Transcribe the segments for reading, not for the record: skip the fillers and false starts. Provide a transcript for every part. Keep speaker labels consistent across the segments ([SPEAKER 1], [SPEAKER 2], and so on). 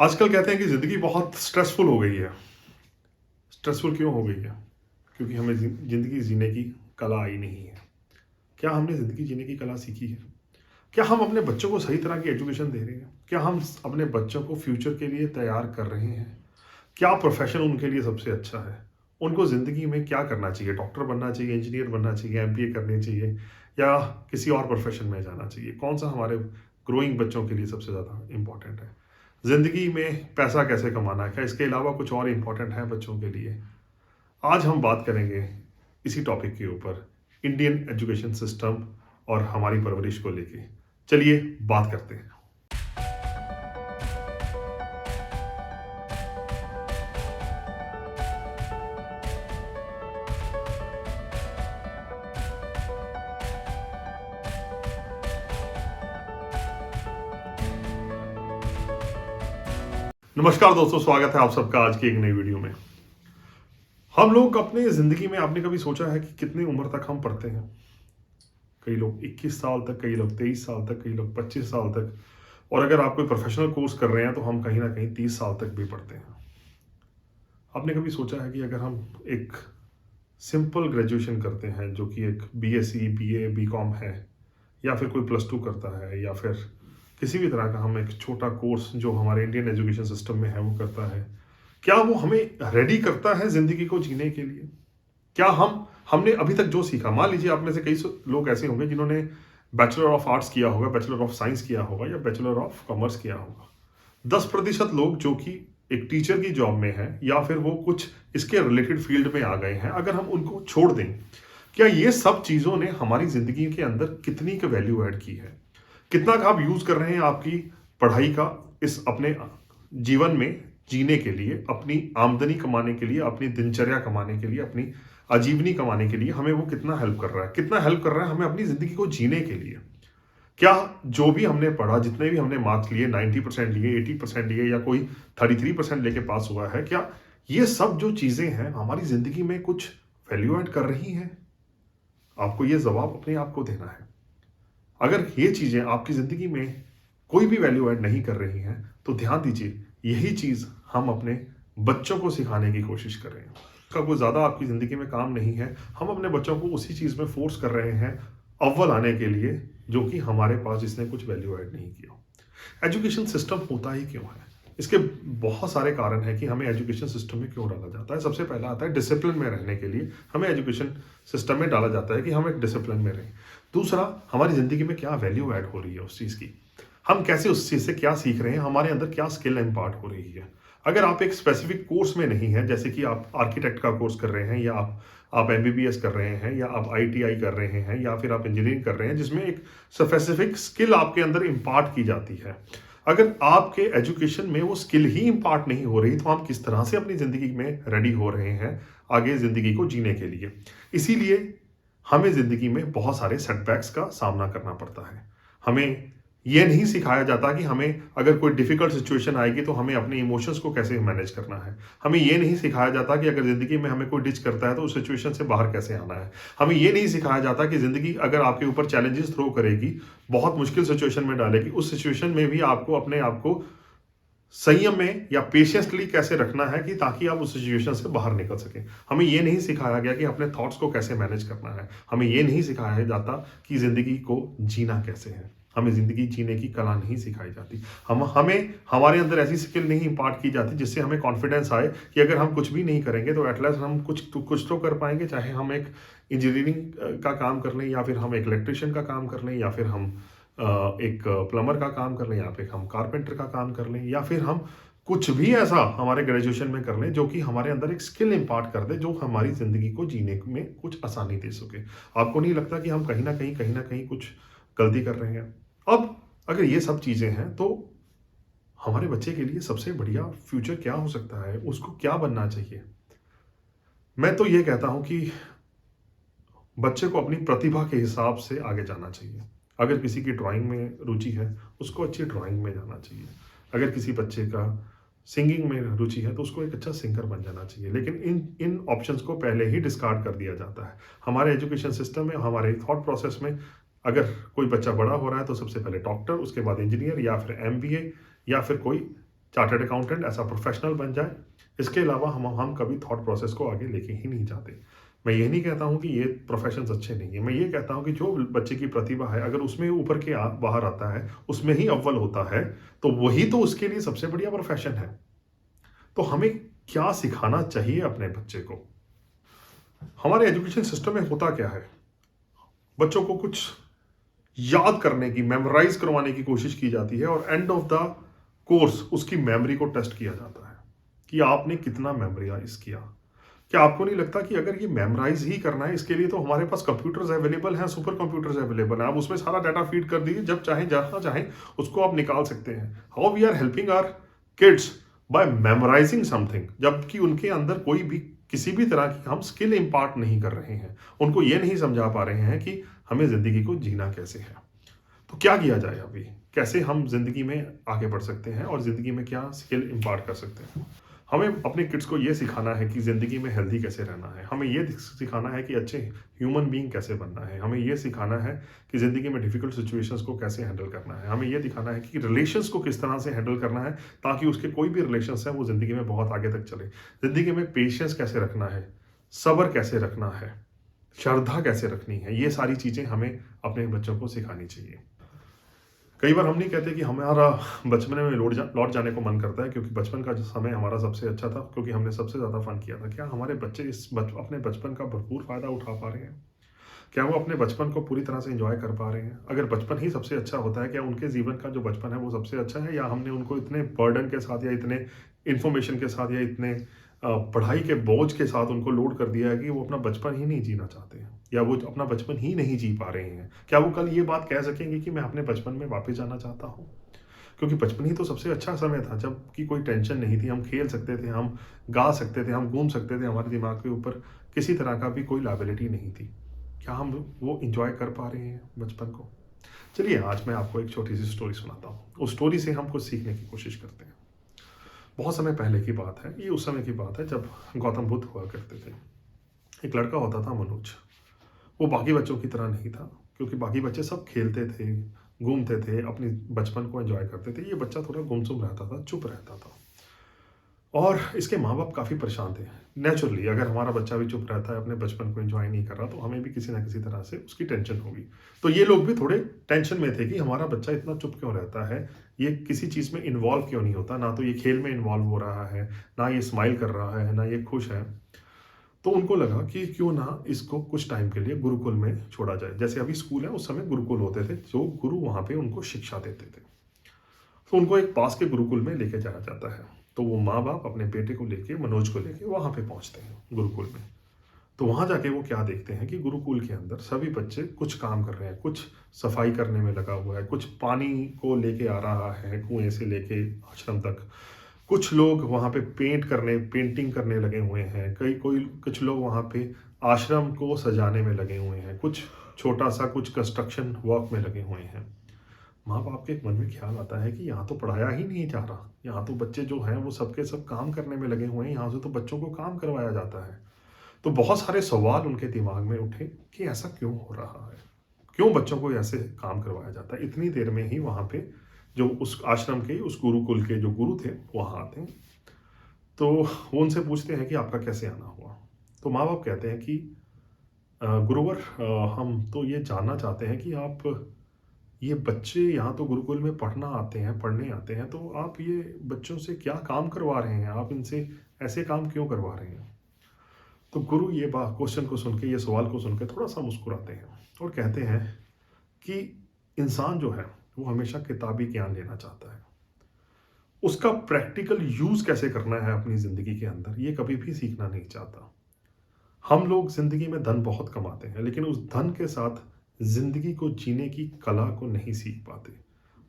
[SPEAKER 1] आजकल कहते हैं कि ज़िंदगी बहुत स्ट्रेसफुल हो गई है। स्ट्रेसफुल क्यों हो गई है? क्योंकि हमें ज़िंदगी जीने की कला आई नहीं है। क्या हमने ज़िंदगी जीने की कला सीखी है? क्या हम अपने बच्चों को सही तरह की एजुकेशन दे रहे हैं? क्या हम अपने बच्चों को फ्यूचर के लिए तैयार कर रहे हैं? क्या प्रोफेशन उनके लिए सबसे अच्छा है? उनको ज़िंदगी में क्या करना चाहिए? डॉक्टर बनना चाहिए, इंजीनियर बनना चाहिए, एमबीए करनी चाहिए या किसी और प्रोफेशन में जाना चाहिए? कौन सा हमारे ग्रोइंग बच्चों के लिए सबसे ज़्यादा इम्पोर्टेंट है? ज़िंदगी में पैसा कैसे कमाना है? क्या इसके अलावा कुछ और इम्पोर्टेंट है बच्चों के लिए? आज हम बात करेंगे इसी टॉपिक के ऊपर, इंडियन एजुकेशन सिस्टम और हमारी परवरिश को लेके। चलिए बात करते हैं। नमस्कार दोस्तों, स्वागत है आप सबका आज की एक नई वीडियो में। हम लोग अपने ज़िंदगी में, आपने कभी सोचा है कि कितनी उम्र तक हम पढ़ते हैं? कई लोग 21 साल तक, कई लोग 23 साल तक, कई लोग 25 साल तक, और अगर आप कोई प्रोफेशनल कोर्स कर रहे हैं तो हम कहीं ना कहीं 30 साल तक भी पढ़ते हैं। आपने कभी सोचा है कि अगर हम एक सिंपल ग्रेजुएशन करते हैं, जो कि एक बीएससी, बीए, बीकॉम है, या फिर कोई +2 करता है, या फिर किसी भी तरह का हम एक छोटा कोर्स जो हमारे इंडियन एजुकेशन सिस्टम में है वो करता है, क्या वो हमें रेडी करता है ज़िंदगी को जीने के लिए? क्या हमने अभी तक जो सीखा, मान लीजिए आप में से कई लोग ऐसे होंगे जिन्होंने बैचलर ऑफ आर्ट्स किया होगा, बैचलर ऑफ साइंस किया होगा या बैचलर ऑफ कॉमर्स किया होगा। 10% लोग जो कि एक टीचर की जॉब में है या फिर वो कुछ इसके रिलेटेड फील्ड में आ गए हैं, अगर हम उनको छोड़ दें, क्या ये सब चीज़ों ने हमारी ज़िंदगी के अंदर कितनी का वैल्यू ऐड की है? कितना का आप यूज़ कर रहे हैं आपकी पढ़ाई का इस अपने जीवन में जीने के लिए, अपनी आमदनी कमाने के लिए, अपनी दिनचर्या कमाने के लिए, अपनी आजीवनी कमाने के लिए हमें वो कितना हेल्प कर रहा है? कितना हेल्प कर रहा है हमें अपनी ज़िंदगी को जीने के लिए? क्या जो भी हमने पढ़ा, जितने भी हमने मार्क्स लिए, 90% लिए, 80% लिए या कोई 33% लेके पास हुआ है, क्या ये सब जो चीज़ें हैं हमारी ज़िंदगी में कुछ वैल्यू ऐड कर रही हैं? आपको ये जवाब अपने आप को देना है। अगर ये चीज़ें आपकी ज़िंदगी में कोई भी वैल्यू ऐड नहीं कर रही हैं, तो ध्यान दीजिए, यही चीज़ हम अपने बच्चों को सिखाने की कोशिश कर रहे हैं। का कोई ज़्यादा आपकी ज़िंदगी में काम नहीं है, हम अपने बच्चों को उसी चीज़ में फोर्स कर रहे हैं अव्वल आने के लिए, जो कि हमारे पास जिसने कुछ वैल्यू ऐड नहीं किया। एजुकेशन सिस्टम होता ही क्यों है? इसके बहुत सारे कारण हैं कि हमें एजुकेशन सिस्टम में क्यों डाला जाता है। सबसे पहला आता है डिसिप्लिन में रहने के लिए हमें एजुकेशन सिस्टम में डाला जाता है कि हम एक डिसिप्लिन में रहें। दूसरा, हमारी ज़िंदगी में क्या वैल्यू ऐड हो रही है उस चीज़ की, हम कैसे उस चीज़ से क्या सीख रहे हैं, हमारे अंदर क्या स्किल इम्पार्ट हो रही है। अगर आप एक स्पेसिफिक कोर्स में नहीं हैं, जैसे कि आप आर्किटेक्ट का कोर्स कर रहे हैं, या आप एमबीबीएस कर रहे हैं, या आप आईटीआई कर रहे हैं, या फिर आप इंजीनियरिंग कर रहे हैं, जिसमें एक स्पेसिफिक स्किल आपके अंदर इम्पार्ट की जाती है, अगर आपके एजुकेशन में वो स्किल ही इम्पार्ट नहीं हो रही, तो हम किस तरह से अपनी ज़िंदगी में रेडी हो रहे हैं आगे ज़िंदगी को जीने के लिए? इसीलिए हमें ज़िंदगी में बहुत सारे सेटबैक्स का सामना करना पड़ता है। हमें ये नहीं सिखाया जाता कि हमें अगर कोई डिफ़िकल्ट सिचुएशन आएगी तो हमें अपने इमोशंस को कैसे मैनेज करना है। हमें ये नहीं सिखाया जाता कि अगर ज़िंदगी में हमें कोई डिच करता है तो उस सिचुएशन से बाहर कैसे आना है। हमें ये नहीं सिखाया जाता कि ज़िंदगी अगर आपके ऊपर चैलेंजेस थ्रो करेगी, बहुत मुश्किल सिचुएशन में डालेगी, उस सिचुएशन में भी आपको अपने आप को संयम में या पेशेंसली कैसे रखना है कि ताकि आप उस सिचुएशन से बाहर निकल सकें। हमें ये नहीं सिखाया गया कि अपने थॉट्स को कैसे मैनेज करना है। हमें ये नहीं सिखाया जाता कि ज़िंदगी को जीना कैसे है। हमें ज़िंदगी जीने की कला नहीं सिखाई जाती। हमें हमारे अंदर ऐसी स्किल नहीं इम्पार्ट की जाती जिससे हमें कॉन्फिडेंस आए कि अगर हम कुछ भी नहीं करेंगे तो एटलीस्ट हम कुछ तो कर पाएंगे, चाहे हम एक इंजीनियरिंग का काम कर लें, या फिर हम एक इलेक्ट्रिशियन का काम कर लें, या फिर हम एक प्लम्बर का काम कर लें, या फिर हम कारपेंटर का काम कर लें, या फिर हम कुछ भी ऐसा हमारे ग्रेजुएशन में कर लें जो कि हमारे अंदर एक स्किल इम्पार्ट कर दे, जो हमारी ज़िंदगी को जीने में कुछ आसानी दे सके। आपको नहीं लगता कि हम कहीं ना कहीं कुछ गलती कर रहे हैं? अब अगर ये सब चीज़ें हैं तो हमारे बच्चे के लिए सबसे बढ़िया फ्यूचर क्या हो सकता है, उसको क्या बनना चाहिए? मैं तो ये कहता हूँ कि बच्चे को अपनी प्रतिभा के हिसाब से आगे जाना चाहिए। अगर किसी की ड्राइंग में रुचि है, उसको अच्छी ड्राइंग में जाना चाहिए। अगर किसी बच्चे का सिंगिंग में रुचि है, तो उसको एक अच्छा सिंगर बन जाना चाहिए। लेकिन इन इन ऑप्शंस को पहले ही डिस्कार्ड कर दिया जाता है। हमारे एजुकेशन सिस्टम में, हमारे थॉट प्रोसेस में, अगर कोई बच्चा बड़ा हो रहा है तो सबसे पहले डॉक्टर, उसके बाद इंजीनियर, या फिर एमबीए, या फिर कोई चार्टर्ड अकाउंटेंट ऐसा प्रोफेशनल बन जाए। इसके अलावा हम कभी थॉट प्रोसेस को आगे लेके ही नहीं जाते। मैं ये नहीं कहता हूँ कि ये प्रोफेशंस अच्छे नहीं है, मैं ये कहता हूँ कि जो बच्चे की प्रतिभा है अगर उसमें ऊपर के बाहर आता है, उसमें ही अव्वल होता है, तो वही तो उसके लिए सबसे बढ़िया प्रोफेशन है। तो हमें क्या सिखाना चाहिए अपने बच्चे को? हमारे एजुकेशन सिस्टम में होता क्या है, बच्चों को कुछ याद करने की, मेमोराइज करवाने की कोशिश की जाती है और एंड ऑफ द कोर्स उसकी मेमोरी को टेस्ट किया जाता है कि आपने कितना मेमोराइज किया। क्या आपको नहीं लगता कि अगर ये मेमोराइज ही करना है, इसके लिए तो हमारे पास कंप्यूटर्स अवेलेबल हैं, सुपर कंप्यूटर्स अवेलेबल हैं, आप उसमें सारा डाटा फीड कर दीजिए, जब चाहें जहां चाहें उसको आप निकाल सकते हैं। How we are helping our kids by memorising something, जबकि उनके अंदर कोई भी किसी भी तरह की हम स्किल इम्पार्ट नहीं कर रहे हैं, उनको ये नहीं समझा पा रहे हैं कि हमें जिंदगी को जीना कैसे है। तो क्या किया जाए अभी, कैसे हम जिंदगी में आगे बढ़ सकते हैं और जिंदगी में क्या स्किल इम्पार्ट कर सकते हैं? हमें अपने किड्स को ये सिखाना है कि ज़िंदगी में हेल्दी कैसे रहना है, हमें ये सिखाना है कि अच्छे ह्यूमन बीइंग कैसे बनना है, हमें ये सिखाना है कि ज़िंदगी में डिफ़िकल्ट सिचुएशंस को कैसे हैंडल करना है, हमें ये दिखाना है कि रिलेशंस को किस तरह से हैंडल करना है ताकि उसके कोई भी रिलेशंस हैं वो ज़िंदगी में बहुत आगे तक चले। ज़िंदगी में पेशेंस कैसे रखना है, सब्र कैसे रखना है, श्रद्धा कैसे रखनी है, ये सारी चीज़ें हमें अपने बच्चों को सिखानी चाहिए। कई बार हम नहीं कहते कि हमारा बचपन में लौट जाने को मन करता है, क्योंकि बचपन का जो समय हमारा सबसे अच्छा था, क्योंकि हमने सबसे ज़्यादा फन किया था। क्या हमारे बच्चे अपने बचपन का भरपूर फ़ायदा उठा पा रहे हैं? क्या वो अपने बचपन को पूरी तरह से एंजॉय कर पा रहे हैं? अगर बचपन ही सबसे अच्छा होता है, क्या उनके जीवन का जो बचपन है वो सबसे अच्छा है, या हमने उनको इतने बर्डन के साथ या इतने इन्फॉर्मेशन के साथ या इतने पढ़ाई के बोझ के साथ उनको लोड कर दिया है कि वो अपना बचपन ही नहीं जीना चाहते हैं, या वो अपना बचपन ही नहीं जी पा रहे हैं? क्या वो कल ये बात कह सकेंगे कि मैं अपने बचपन में वापस जाना चाहता हूँ? क्योंकि बचपन ही तो सबसे अच्छा समय था, जब कि कोई टेंशन नहीं थी, हम खेल सकते थे, हम गा सकते थे, हम घूम सकते थे, हमारे दिमाग के ऊपर किसी तरह का भी कोई लायबिलिटी नहीं थी। क्या हम वो इंजॉय कर पा रहे हैं बचपन को? चलिए आज मैं आपको एक छोटी सी स्टोरी सुनाता हूँ, उस स्टोरी से हम कुछ सीखने की कोशिश करते हैं। बहुत समय पहले की बात है, ये उस समय की बात है जब गौतम बुद्ध हुआ करते थे। एक लड़का होता था मनोज। वो बाकी बच्चों की तरह नहीं था, क्योंकि बाकी बच्चे सब खेलते थे, घूमते थे, अपनी बचपन को एंजॉय करते थे। ये बच्चा थोड़ा गुमसुम रहता था, चुप रहता था, और इसके माँ बाप काफ़ी परेशान थे। नेचुरली अगर हमारा बच्चा भी चुप रहता है, अपने बचपन को एंजॉय नहीं कर रहा, तो हमें भी किसी ना किसी तरह से उसकी टेंशन होगी। तो ये लोग भी थोड़े टेंशन में थे कि हमारा बच्चा इतना चुप क्यों रहता है, ये किसी चीज़ में इन्वॉल्व क्यों नहीं होता, ना तो ये खेल में इन्वॉल्व हो रहा है, ना ये स्माइल कर रहा है, ना ये खुश है। तो उनको लगा कि क्यों ना इसको कुछ टाइम के लिए गुरुकुल में छोड़ा जाए। जैसे अभी स्कूल है, उस समय गुरुकुल होते थे, जो गुरु वहाँ पे उनको शिक्षा देते थे। तो उनको एक पास के गुरुकुल में लेके जाया जाता है। तो वो माँ बाप अपने बेटे को लेके, मनोज को लेके वहाँ पे पहुँचते हैं गुरुकुल में। तो वहाँ जाके वो क्या देखते हैं कि गुरुकुल के अंदर सभी बच्चे कुछ काम कर रहे हैं, कुछ सफाई करने में लगा हुआ है, कुछ पानी को लेके आ रहा है कुएं से लेके आश्रम तक, कुछ लोग वहाँ पे पेंटिंग करने लगे हुए हैं, कुछ लोग वहाँ पे आश्रम को सजाने में लगे हुए हैं, कुछ छोटा सा कुछ कंस्ट्रक्शन वर्क में लगे हुए हैं। माँ बाप के मन में ख्याल आता है कि यहाँ तो पढ़ाया ही नहीं जा रहा, यहाँ तो बच्चे जो हैं वो सबके सब काम करने में लगे हुए हैं, यहाँ से तो बच्चों को काम करवाया जाता है। तो बहुत सारे सवाल उनके दिमाग में उठे कि ऐसा क्यों हो रहा है, क्यों बच्चों को ऐसे काम करवाया जाता है। इतनी देर में ही वहाँ पे जो उस आश्रम के, उस गुरुकुल के जो गुरु थे वहाँ आते हैं। तो वो उनसे पूछते हैं कि आपका कैसे आना हुआ। तो माँ बाप कहते हैं कि गुरुवर, हम तो ये जानना चाहते हैं कि आप, ये बच्चे यहाँ तो गुरुकुल में पढ़ने आते हैं, तो आप ये बच्चों से क्या काम करवा रहे हैं, आप इनसे ऐसे काम क्यों करवा रहे हैं? तो गुरु ये बात, क्वेश्चन को सुन के, ये सवाल को सुन के थोड़ा सा मुस्कुराते हैं और कहते हैं कि इंसान जो है वो हमेशा किताबी ज्ञान लेना चाहता है, उसका प्रैक्टिकल यूज कैसे करना है अपनी जिंदगी के अंदर, ये कभी भी सीखना नहीं चाहता। हम लोग जिंदगी में धन बहुत कमाते हैं, लेकिन उस धन के साथ जिंदगी को जीने की कला को नहीं सीख पाते।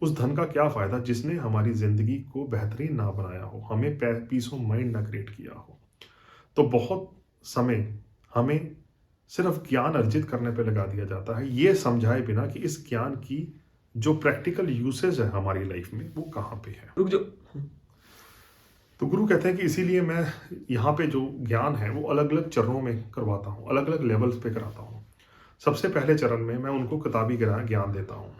[SPEAKER 1] उस धन का क्या फायदा जिसने हमारी जिंदगी को बेहतरीन ना बनाया हो, हमें पीस ऑफ माइंड ना क्रिएट किया हो। तो बहुत समय हमें सिर्फ ज्ञान अर्जित करने पे लगा दिया जाता है, ये समझाए बिना कि इस ज्ञान की जो प्रैक्टिकल यूसेज है हमारी लाइफ में वो कहाँ पे है। रुक जाओ। तो गुरु कहते हैं कि इसीलिए मैं यहाँ पे जो ज्ञान है वो अलग अलग चरणों में करवाता हूँ, अलग अलग लेवल्स पे कराता हूँ। सबसे पहले चरण में मैं उनको किताबी ज्ञान देता हूँ,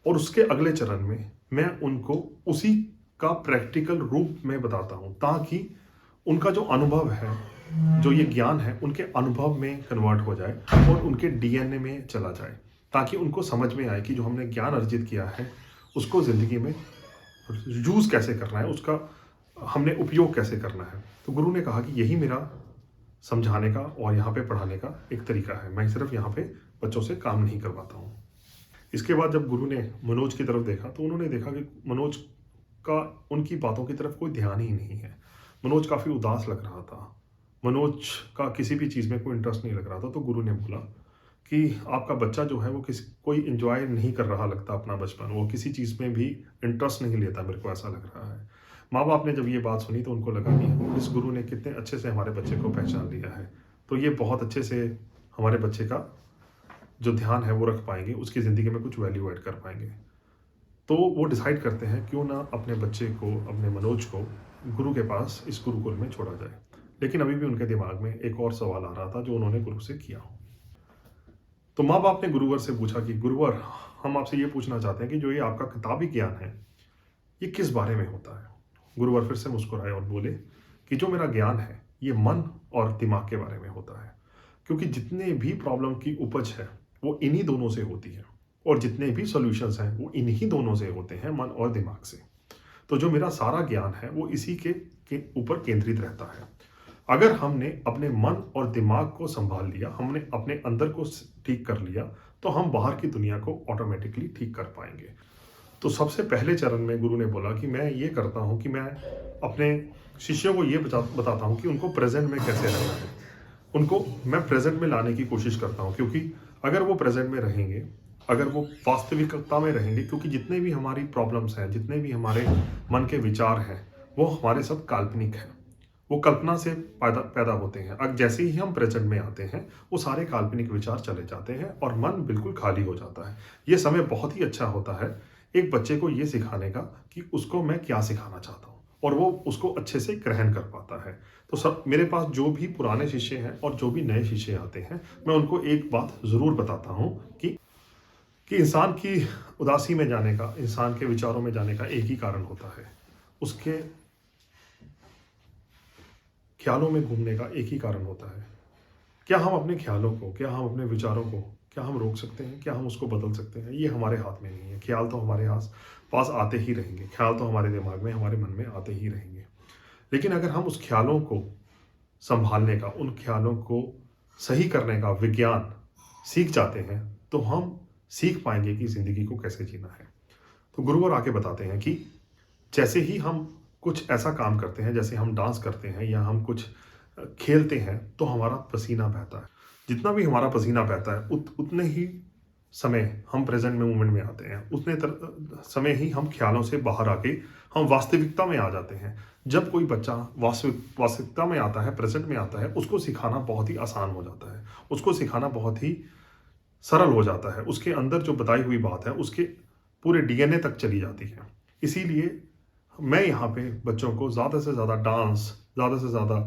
[SPEAKER 1] और उसके अगले चरण में मैं उनको उसी का प्रैक्टिकल रूप में बताता हूँ, ताकि उनका जो अनुभव है, जो ये ज्ञान है, उनके अनुभव में कन्वर्ट हो जाए और उनके डीएनए में चला जाए, ताकि उनको समझ में आए कि जो हमने ज्ञान अर्जित किया है उसको ज़िंदगी में यूज़ कैसे करना है, उसका हमने उपयोग कैसे करना है। तो गुरु ने कहा कि यही मेरा समझाने का और यहाँ पे पढ़ाने का एक तरीका है। मैं सिर्फ यहाँ पे बच्चों से काम नहीं करवाता हूँ। इसके बाद जब गुरु ने मनोज की तरफ देखा तो उन्होंने देखा कि मनोज का उनकी बातों की तरफ कोई ध्यान ही नहीं है। मनोज काफ़ी उदास लग रहा था। मनोज का किसी भी चीज़ में कोई इंटरेस्ट नहीं लग रहा था। तो गुरु ने बोला कि आपका बच्चा जो है वो कोई इंजॉय नहीं कर रहा लगता अपना बचपन, वो किसी चीज़ में भी इंटरेस्ट नहीं लेता, मेरे को ऐसा लग रहा है। माँ बाप ने जब ये बात सुनी तो उनको लगा कि इस गुरु ने कितने अच्छे से हमारे बच्चे को पहचान लिया है, तो ये बहुत अच्छे से हमारे बच्चे का जो ध्यान है वो रख पाएंगे, उसकी ज़िंदगी में कुछ वैल्यू ऐड कर पाएंगे। तो वो डिसाइड करते हैं क्यों ना अपने बच्चे को, अपने मनोज को गुरु के पास इस गुरुकुल में छोड़ा जाए। लेकिन अभी भी उनके दिमाग में एक और सवाल आ रहा था जो उन्होंने गुरु से किया। तो माँ बाप ने गुरुवर से पूछा कि गुरुवर, हम आपसे ये पूछना चाहते हैं कि जो ये आपका किताबी ज्ञान है ये किस बारे में होता है। गुरुवर फिर से मुस्कुराए और बोले कि जो मेरा ज्ञान है ये मन और दिमाग के बारे में होता है, क्योंकि जितने भी प्रॉब्लम की उपज है वो इन्हीं दोनों से होती है, और जितने भी सॉल्यूशंस हैं वो इन्हीं दोनों से होते हैं, मन और दिमाग से। तो जो मेरा सारा ज्ञान है वो इसी के ऊपर केंद्रित रहता है। अगर हमने अपने मन और दिमाग को संभाल लिया, हमने अपने अंदर को ठीक कर लिया, तो हम बाहर की दुनिया को ऑटोमेटिकली ठीक कर पाएंगे। तो सबसे पहले चरण में गुरु ने बोला कि मैं ये करता हूँ कि मैं अपने शिष्यों को ये बताता हूँ कि उनको प्रेजेंट में कैसे रहना है। उनको मैं प्रेजेंट में लाने की कोशिश करता हूँ, क्योंकि अगर वो प्रेजेंट में रहेंगे, अगर वो वास्तविकता में रहेंगे, क्योंकि जितने भी हमारी प्रॉब्लम्स हैं, जितने भी हमारे मन के विचार हैं, वो हमारे सब काल्पनिक हैं, वो कल्पना से पैदा होते हैं। अब जैसे ही हम प्रेजेंट में आते हैं वो सारे काल्पनिक विचार चले जाते हैं और मन बिल्कुल खाली हो जाता है। ये समय बहुत ही अच्छा होता है एक बच्चे को ये सिखाने का कि उसको मैं क्या सिखाना चाहता हूँ, और वो उसको अच्छे से ग्रहण कर पाता है। तो सब मेरे पास जो भी पुराने शिष्य हैं और जो भी नए शिष्य आते हैं, मैं उनको एक बात ज़रूर बताता हूँ कि इंसान की उदासी में जाने का, इंसान के विचारों में जाने का एक ही कारण होता है, उसके ख्यालों में घूमने का एक ही कारण होता है। क्या हम अपने ख्यालों को, क्या हम अपने विचारों को, क्या हम रोक सकते हैं? क्या हम उसको बदल सकते हैं? ये हमारे हाथ में नहीं है। ख्याल तो हमारे पास आते ही रहेंगे, ख्याल तो हमारे दिमाग में, हमारे मन में आते ही रहेंगे। लेकिन अगर हम उस ख्यालों को संभालने का, उन ख्यालों को सही करने का विज्ञान सीख जाते हैं, तो हम सीख पाएंगे कि ज़िंदगी को कैसे जीना है। तो गुरुवर आके बताते हैं कि जैसे ही हम कुछ ऐसा काम करते हैं, जैसे हम डांस करते हैं या हम कुछ खेलते हैं, तो हमारा पसीना बहता है। जितना भी हमारा पसीना बहता है उतने ही समय हम प्रेजेंट में मूवमेंट में आते हैं, उतने समय ही हम ख्यालों से बाहर आके हम वास्तविकता में आ जाते हैं। जब कोई बच्चा वास्तविकता में आता है, प्रेजेंट में आता है, उसको सिखाना बहुत ही आसान हो जाता है, उसको सिखाना बहुत ही सरल हो जाता है। उसके अंदर जो बताई हुई बात है उसके पूरे डीएनए तक चली जाती है। इसीलिए मैं यहाँ पे बच्चों को ज़्यादा से ज़्यादा डांस, ज़्यादा से ज़्यादा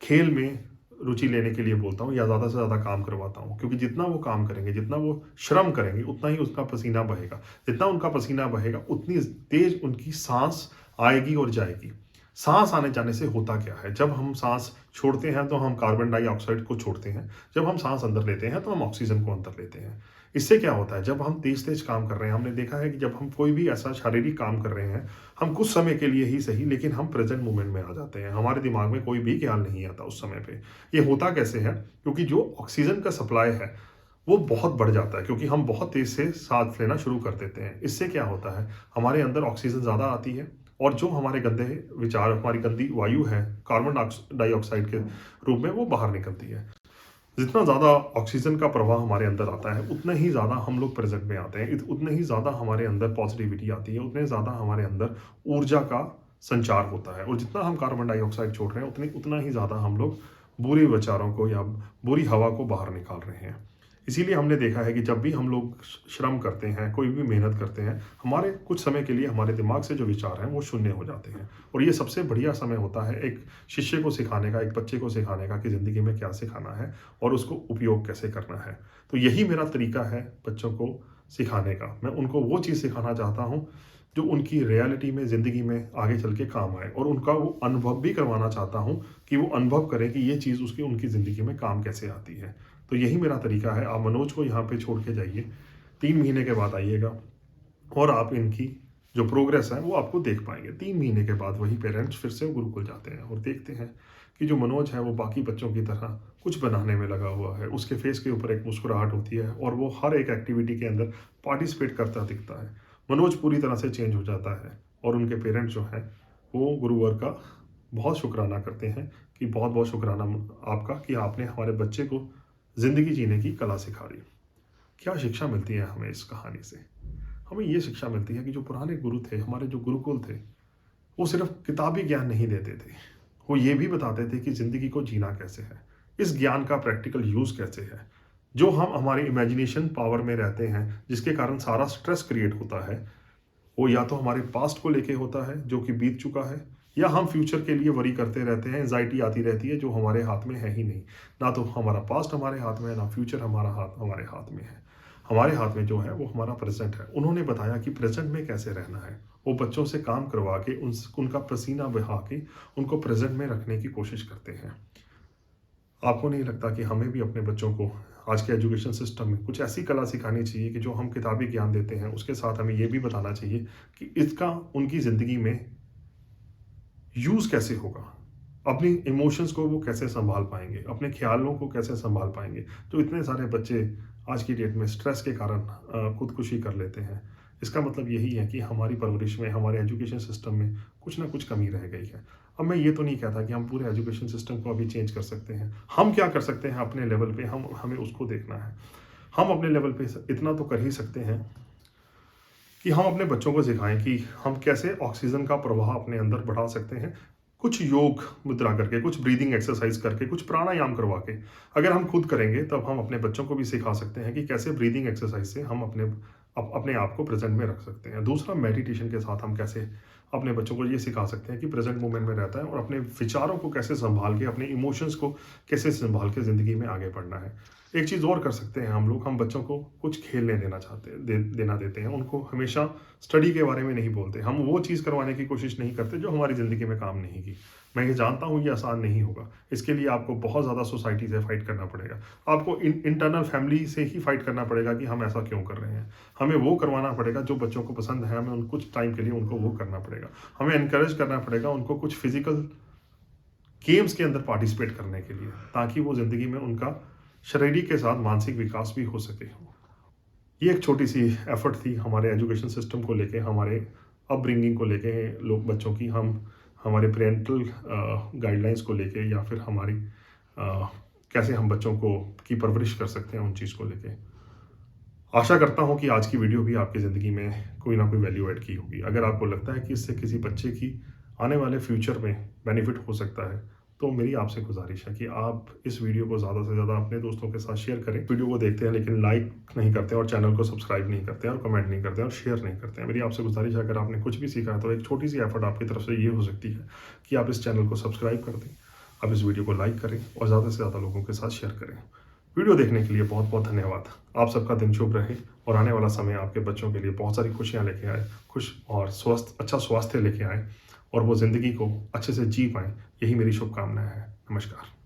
[SPEAKER 1] खेल में रुचि लेने के लिए बोलता हूँ, या ज़्यादा से ज़्यादा काम करवाता हूँ, क्योंकि जितना वो काम करेंगे, जितना वो श्रम करेंगे, उतना ही उसका पसीना बहेगा। जितना उनका पसीना बहेगा उतनी तेज उनकी सांस आएगी और जाएगी। सांस आने जाने से होता क्या है, जब हम सांस छोड़ते हैं तो हम कार्बन डाइऑक्साइड को छोड़ते हैं, जब हम सांस अंदर लेते हैं तो हम ऑक्सीजन को अंदर लेते हैं। इससे क्या होता है, जब हम तेज तेज काम कर रहे हैं, हमने देखा है कि जब हम कोई भी ऐसा शारीरिक काम कर रहे हैं, हम कुछ समय के लिए ही सही, लेकिन हम प्रेजेंट मोमेंट में आ जाते हैं, हमारे दिमाग में कोई भी ख्याल नहीं आता उस समय पे। ये होता कैसे है? क्योंकि जो ऑक्सीजन का सप्लाई है वो बहुत बढ़ जाता है, क्योंकि हम बहुत तेज से सांस लेना शुरू कर देते हैं। इससे क्या होता है, हमारे अंदर ऑक्सीजन ज़्यादा आती है, और जो हमारे गंदे विचार, हमारी गंदी वायु है कार्बन डाइऑक्साइड के रूप में, वो बाहर निकलती है। जितना ज़्यादा ऑक्सीजन का प्रवाह हमारे अंदर आता है, उतना ही ज़्यादा हम लोग प्रेजेंट में आते हैं, उतने ही ज़्यादा हमारे अंदर पॉजिटिविटी आती है, उतने ज़्यादा हमारे अंदर ऊर्जा का संचार होता है। और जितना हम कार्बन डाइऑक्साइड छोड़ रहे हैं उतना ही ज़्यादा हम लोग बुरे विचारों को या बुरी हवा को बाहर निकाल रहे हैं। इसीलिए हमने देखा है कि जब भी हम लोग श्रम करते हैं, कोई भी मेहनत करते हैं, हमारे कुछ समय के लिए हमारे दिमाग से जो विचार हैं वो शून्य हो जाते हैं। और ये सबसे बढ़िया समय होता है एक शिष्य को सिखाने का, एक बच्चे को सिखाने का कि ज़िंदगी में क्या सिखाना है और उसको उपयोग कैसे करना है। तो यही मेरा तरीका है बच्चों को सिखाने का। मैं उनको वो चीज़ सिखाना चाहता हूँ जो उनकी रियलिटी में, ज़िंदगी में आगे चल के काम आए, और उनका वो अनुभव भी करवाना चाहता हूँ कि वो अनुभव करें कि ये चीज़ उसकी उनकी ज़िंदगी में काम कैसे आती है। तो यही मेरा तरीका है। आप मनोज को यहाँ पे छोड़ के जाइए, 3 महीने के बाद आइएगा और आप इनकी जो प्रोग्रेस है वो आपको देख पाएंगे। 3 महीने के बाद वही पेरेंट्स फिर से गुरुकुल जाते हैं और देखते हैं कि जो मनोज है वो बाकी बच्चों की तरह कुछ बनाने में लगा हुआ है। उसके फेस के ऊपर एक मुस्कुराहट होती है और वो हर एक एक्टिविटी के अंदर पार्टिसिपेट करता दिखता है। मनोज पूरी तरह से चेंज हो जाता है और उनके पेरेंट्स जो हैं वो गुरुवर का बहुत शुक्राना करते हैं कि बहुत बहुत शुक्राना आपका कि आपने हमारे बच्चे को ज़िंदगी जीने की कला सिखा दी। क्या शिक्षा मिलती है हमें इस कहानी से? हमें ये शिक्षा मिलती है कि जो पुराने गुरु थे, हमारे जो गुरुकुल थे, वो सिर्फ किताबी ज्ञान नहीं देते थे, वो ये भी बताते थे कि ज़िंदगी को जीना कैसे है, इस ज्ञान का प्रैक्टिकल यूज़ कैसे है। जो हम हमारी इमेजिनेशन पावर में रहते हैं, जिसके कारण सारा स्ट्रेस क्रिएट होता है, वो या तो हमारे पास्ट को लेके होता है जो कि बीत चुका है, या हम फ्यूचर के लिए वरी करते रहते हैं, एंजाइटी आती रहती है जो हमारे हाथ में है ही नहीं। ना तो हमारा पास्ट हमारे हाथ में है, ना फ्यूचर हमारे हाथ में है। हमारे हाथ में जो है वो हमारा प्रेजेंट है। उन्होंने बताया कि प्रेजेंट में कैसे रहना है। वो बच्चों से काम करवा के उनका पसीना बहा के उनको प्रेजेंट में रखने की कोशिश करते हैं। आपको नहीं लगता कि हमें भी अपने बच्चों को आज के एजुकेशन सिस्टम में कुछ ऐसी कला सिखानी चाहिए कि जो हम किताबी ज्ञान देते हैं उसके साथ हमें ये भी बताना चाहिए कि इसका उनकी ज़िंदगी में यूज़ कैसे होगा, अपनी इमोशंस को वो कैसे संभाल पाएंगे, अपने ख्यालों को कैसे संभाल पाएंगे। तो इतने सारे बच्चे आज की डेट में स्ट्रेस के कारण खुदकुशी कर लेते हैं। इसका मतलब यही है कि हमारी परवरिश में, हमारे एजुकेशन सिस्टम में कुछ ना कुछ कमी रह गई है। अब मैं ये तो नहीं कहता कि हम पूरे एजुकेशन सिस्टम को अभी चेंज कर सकते हैं। हम क्या कर सकते हैं अपने लेवल पे, हमें उसको देखना है। हम अपने लेवल पे इतना तो कर ही सकते हैं कि हम अपने बच्चों को सिखाएं कि हम कैसे ऑक्सीजन का प्रवाह अपने अंदर बढ़ा सकते हैं, कुछ योग मुद्रा करके, कुछ ब्रीदिंग एक्सरसाइज करके, कुछ प्राणायाम करवा के। अगर हम खुद करेंगे तब हम अपने बच्चों को भी सिखा सकते हैं कि कैसे ब्रीदिंग एक्सरसाइज से हम अपने आप को प्रेजेंट में रख सकते हैं। दूसरा, मेडिटेशन के साथ हम कैसे अपने बच्चों को ये सिखा सकते हैं कि प्रेजेंट मोमेंट में रहता है और अपने विचारों को कैसे संभाल के, अपने इमोशंस को कैसे संभाल के ज़िंदगी में आगे बढ़ना है। एक चीज़ और कर सकते हैं हम लोग, हम बच्चों को कुछ खेलने देना देते हैं। उनको हमेशा स्टडी के बारे में नहीं बोलते। हम वो चीज़ करवाने की कोशिश नहीं करते जो हमारी ज़िंदगी में काम नहीं की। मैं ये जानता हूँ ये आसान नहीं होगा। इसके लिए आपको बहुत ज़्यादा सोसाइटी से फाइट करना पड़ेगा। आपको इंटरनल फैमिली से ही फाइट करना पड़ेगा कि हम ऐसा क्यों कर रहे हैं। हमें वो करवाना पड़ेगा जो बच्चों को पसंद है। हमें कुछ टाइम के लिए उनको वो करना पड़ेगा। हमें एनकरेज करना पड़ेगा उनको कुछ फिजिकल गेम्स के अंदर पार्टिसिपेट करने के लिए, ताकि वो ज़िंदगी में उनका शारीरिक के साथ मानसिक विकास भी हो सके। ये एक छोटी सी एफर्ट थी हमारे एजुकेशन सिस्टम को लेके, हमारे अपब्रिंगिंग को लेके, लोग बच्चों की हमारे पेरेंटल गाइडलाइंस को लेके, या फिर हमारी कैसे हम बच्चों को की परवरिश कर सकते हैं, उन चीज़ को लेके। आशा करता हूँ कि आज की वीडियो भी आपकी ज़िंदगी में कोई ना कोई वैल्यू ऐड की होगी। अगर आपको लगता है कि इससे किसी बच्चे की आने वाले फ्यूचर में बेनिफिट हो सकता है, तो मेरी आपसे गुजारिश है कि आप इस वीडियो को ज़्यादा से ज़्यादा अपने दोस्तों के साथ शेयर करें। वीडियो को देखते हैं लेकिन लाइक नहीं करते और चैनल को सब्सक्राइब नहीं करते और कमेंट नहीं करते और शेयर नहीं करते हैं। मेरी आपसे गुजारिश है, अगर आपने कुछ भी सीखा है तो एक छोटी सी एफर्ट आपकी तरफ से ये हो सकती है कि आप इस चैनल को सब्सक्राइब कर दें, आप इस वीडियो को लाइक करें और ज़्यादा से ज़्यादा लोगों के साथ शेयर करें। वीडियो देखने के लिए बहुत बहुत धन्यवाद। आप सबका दिन शुभ रहे और आने वाला समय आपके बच्चों के लिए बहुत सारी खुशियाँ लेके आए, खुश और अच्छा स्वास्थ्य लेके आए और वो ज़िंदगी को अच्छे से जी पाएँ, यही मेरी शुभकामनाएं है। नमस्कार।